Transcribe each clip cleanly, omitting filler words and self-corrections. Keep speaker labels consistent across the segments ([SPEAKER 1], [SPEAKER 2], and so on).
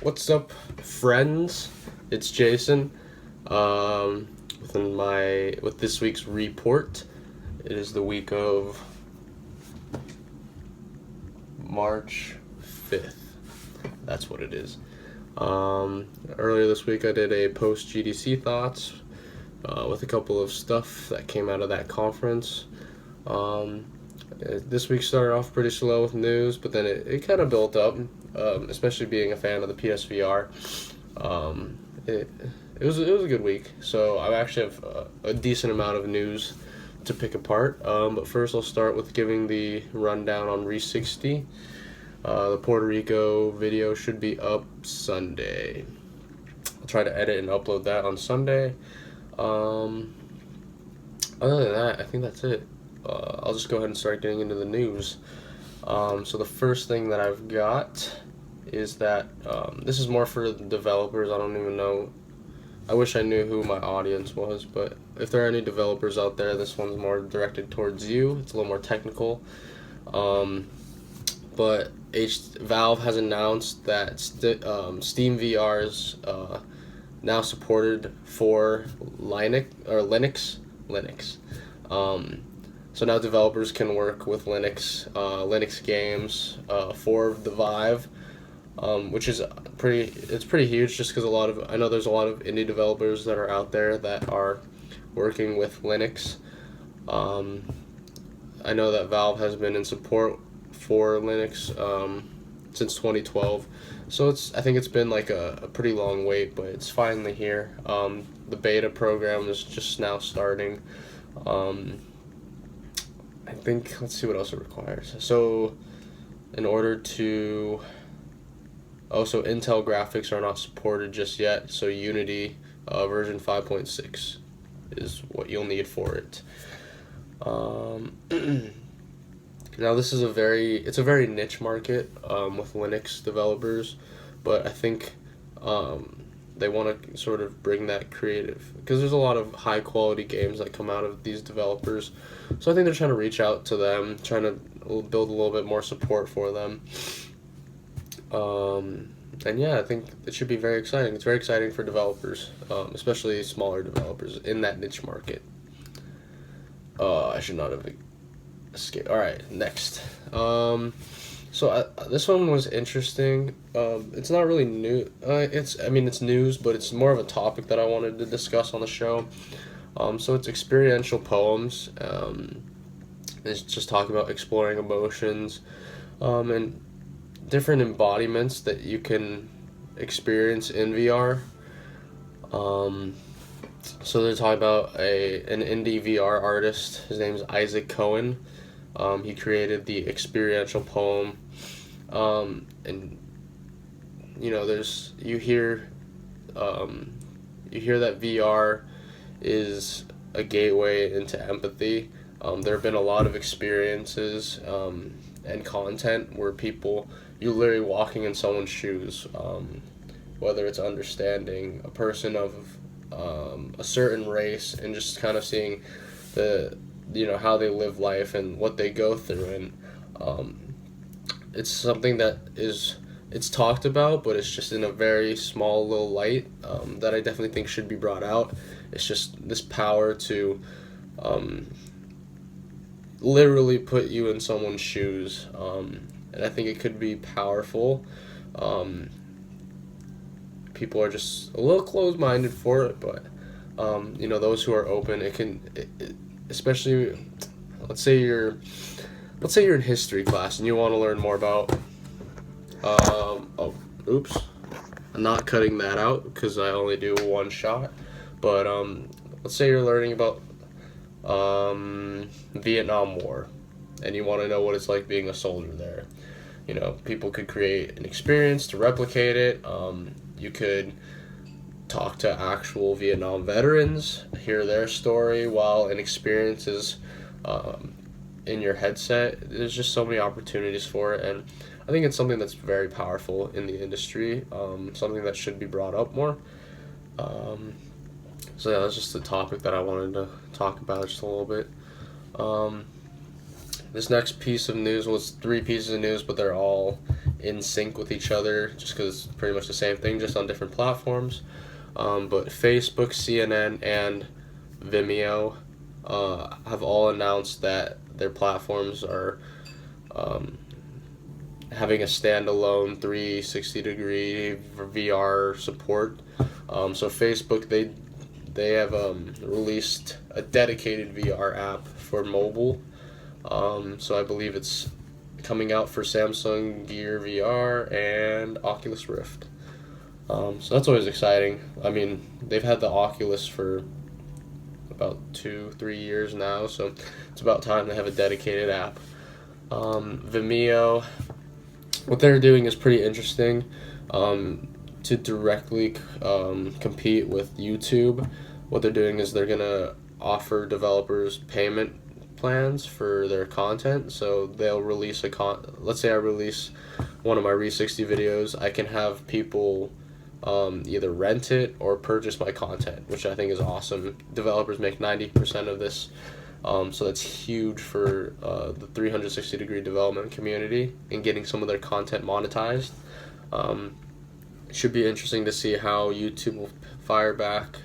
[SPEAKER 1] What's up, friends? It's Jason. With this week's Rheeport, it is the week of March 5th. That's what it is. Earlier this week, I did a post GDC thoughts with a couple of stuff that came out of that conference. This week started off pretty slow with news, but then it kind of built up, especially being a fan of the PSVR. It was a good week, so I actually have a decent amount of news to pick apart. But first, I'll start with giving the rundown on Re60. The Puerto Rico video should be up Sunday. I'll try to edit and upload that on Sunday. Other than that, I think that's it. I'll just go ahead and start getting into the news. So the first thing that I've got is that this is more for the developers. I don't even know. I wish I knew who my audience was, but if there are any developers out there, this one's more directed towards you. It's a little more technical. But Valve has announced that Steam VR is now supported for Linux. So now developers can work with Linux games for the Vive, which is pretty huge. Just because I know there's a lot of indie developers that are out there that are working with Linux. I know that Valve has been in support for Linux since 2012, so I think it's been like a pretty long wait, but it's finally here. The beta program is just now starting. I think, let's see what else it requires. So in order to, so Intel graphics are not supported just yet, so Unity version 5.6 is what you'll need for it. Now this is a very niche market with Linux developers, but I think they want to sort of bring that creative, because there's a lot of high quality games that come out of these developers. So I think they're trying to reach out to them, trying to build a little bit more support for them. And yeah, I think it should be very exciting. It's very exciting for developers, especially smaller developers in that niche market. I should not have escaped. All right, next. This one was interesting. It's not really new. It's news, but it's more of a topic that I wanted to discuss on the show. So it's experiential poems. It's just talking about exploring emotions, and different embodiments that you can experience in VR. So they're talking about an indie VR artist. His name is Isaac Cohen. He created the experiential poem, and you hear that VR is a gateway into empathy. There have been a lot of experiences and content where you're literally walking in someone's shoes, whether it's understanding a person of a certain race and just kind of seeing how they live life and what they go through, and it's something that it's talked about, but it's just in a very small little light that I definitely think should be brought out. It's just this power to literally put you in someone's shoes, and I think it could be powerful. People are just a little closed-minded for it, but those who are open, especially, let's say you're in history class and you want to learn more about I'm not cutting that out because I only do one shot, but let's say you're learning about Vietnam War and you want to know what it's like being a soldier there. People could create an experience to replicate it. You could talk to actual Vietnam veterans, hear their story while an experience is in your headset. There's just so many opportunities for it, and I think it's something that's very powerful in the industry, something that should be brought up more. So yeah, that's just the topic that I wanted to talk about just a little bit. This next piece of news was three pieces of news, but they're all in sync with each other just because it's pretty much the same thing, just on different platforms. But Facebook, CNN, and Vimeo have all announced that their platforms are having a standalone 360-degree VR support. So Facebook, they have released a dedicated VR app for mobile. So I believe it's coming out for Samsung Gear VR and Oculus Rift. So that's always exciting. I mean, they've had the Oculus for about 2-3 years now, so it's about time they have a dedicated app. Vimeo, what they're doing is pretty interesting. To directly compete with YouTube, what they're doing is they're gonna offer developers payment plans for their content. So they'll release let's say I release one of my Re60 videos, I can have people either rent it or purchase my content, which I think is awesome. Developers make 90% of this, so that's huge for the 360-degree development community and getting some of their content monetized. It should be interesting to see how YouTube will fire back.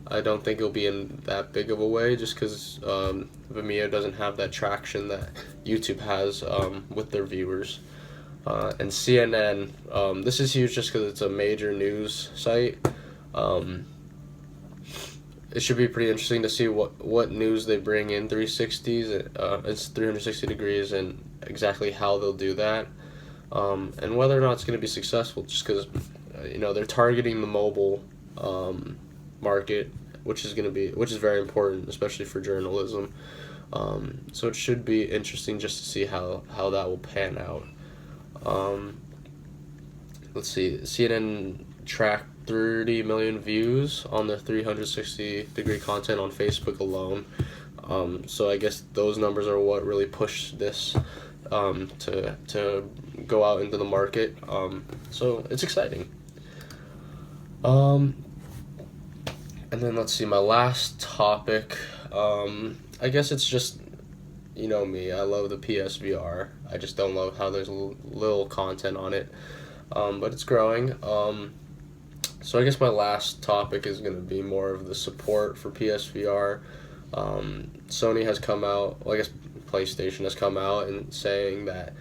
[SPEAKER 1] I don't think it'll be in that big of a way, just because Vimeo doesn't have that traction that YouTube has with their viewers. And CNN, this is huge just because it's a major news site. It should be pretty interesting to see what news they bring in 360s. It's 360 degrees, and exactly how they'll do that, and whether or not it's going to be successful. Just because they're targeting the mobile market, which is very important, especially for journalism. So it should be interesting just to see how that will pan out. Let's see, CNN tracked 30 million views on their 360-degree content on Facebook alone. So I guess those numbers are what really pushed this to go out into the market. So it's exciting. And then let's see, my last topic. I guess it's just, me, I love the PSVR. I just don't love how there's little content on it, but it's growing. So I guess my last topic is going to be more of the support for PSVR. Sony has come out, I guess PlayStation has come out and saying that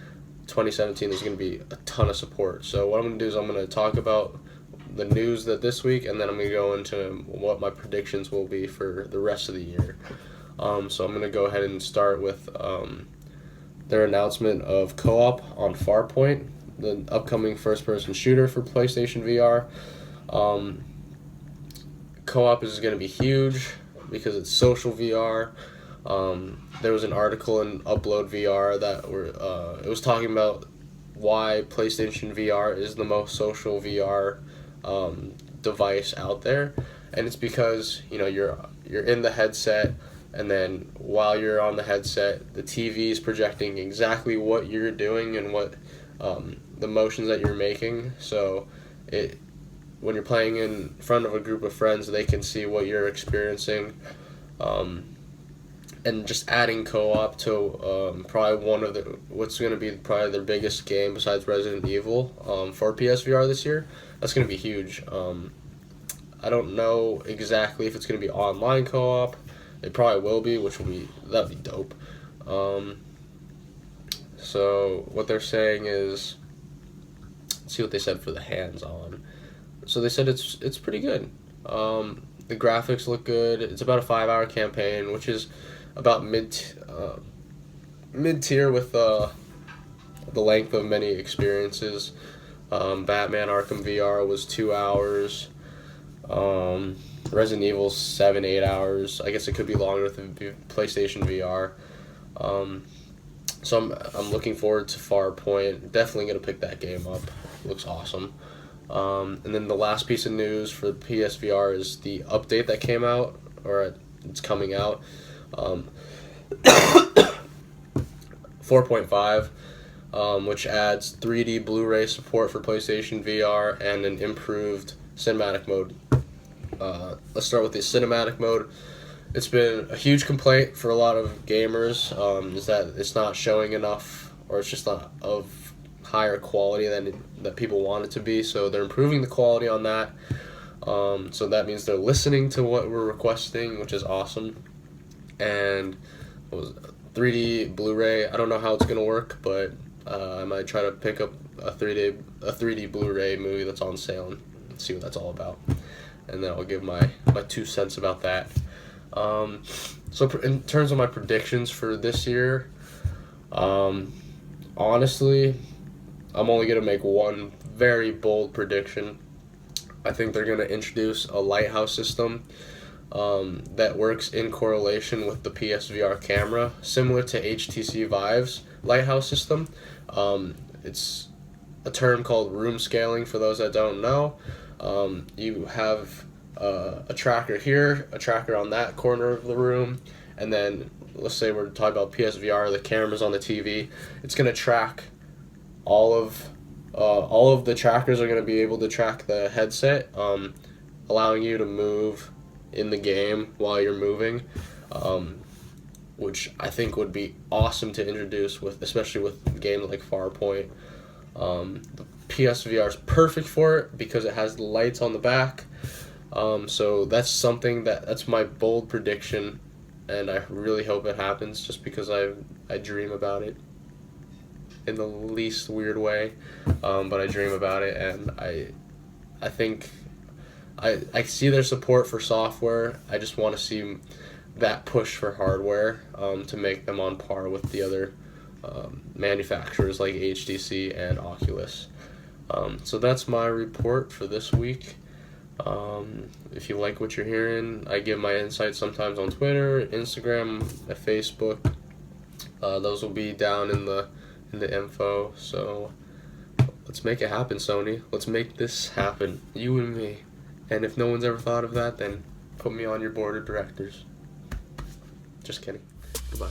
[SPEAKER 1] 2017 is going to be a ton of support. So what I'm going to do is I'm going to talk about the news this week, and then I'm going to go into what my predictions will be for the rest of the year. So I'm going to go ahead and start with their announcement of co-op on Farpoint, the upcoming first-person shooter for PlayStation VR. Co-op is going to be huge because it's social VR. There was an article in Upload VR that it was talking about why PlayStation VR is the most social VR device out there, and it's because you're in the headset, and then while you're on the headset, the TV is projecting exactly what you're doing and what the motions that you're making. So when you're playing in front of a group of friends, they can see what you're experiencing. And just adding co-op to probably what's going to be probably their biggest game besides Resident Evil for PSVR this year. That's going to be huge. I don't know exactly if it's going to be online co-op. It probably will be, that'd be dope. So what they're saying is, let's see what they said for the hands-on. So they said it's pretty good. The graphics look good. It's about a 5-hour campaign, which is about mid-tier with the length of many experiences. Batman Arkham VR was 2 hours. Resident Evil's 7-8 hours. I guess it could be longer with the PlayStation VR. So I'm looking forward to Farpoint. Definitely gonna pick that game up. Looks awesome. And then the last piece of news for the PSVR is the update that came out, or it's coming out. 4.5, which adds 3D Blu-ray support for PlayStation VR and an improved cinematic mode. Let's start with the cinematic mode. it's been a huge complaint for a lot of gamers, is that it's not showing enough, or it's just not of higher quality that people want it to be. So they're improving the quality on that. So that means they're listening to what we're requesting, which is awesome. And what was it? 3D Blu-ray. I don't know how it's gonna work, but I might try to pick up a 3D Blu-ray movie that's on sale and see what that's all about. And then I'll give my 2 cents about that. So in terms of my predictions for this year, honestly, I'm only gonna make one very bold prediction. I think they're gonna introduce a lighthouse system that works in correlation with the PSVR camera, similar to HTC Vive's lighthouse system. It's a term called room scaling for those that don't know. You have a tracker here, a tracker on that corner of the room, and then let's say we're talking about PSVR, the camera's on the TV. It's going to track all of the trackers are going to be able to track the headset, allowing you to move in the game while you're moving, which I think would be awesome to introduce especially with games like Farpoint. The PSVR is perfect for it because it has the lights on the back. So that's something that's my bold prediction, and I really hope it happens just because I dream about it in the least weird way, but I dream about it, and I think I see their support for software. I just want to see that push for hardware, to make them on par with the other manufacturers like HTC and Oculus. So that's my report for this week. If you like what you're hearing, I give my insights sometimes on Twitter, Instagram, Facebook. Those will be down in the info. So let's make it happen, Sony. Let's make this happen, you and me. And if no one's ever thought of that, then put me on your board of directors. Just kidding. Goodbye.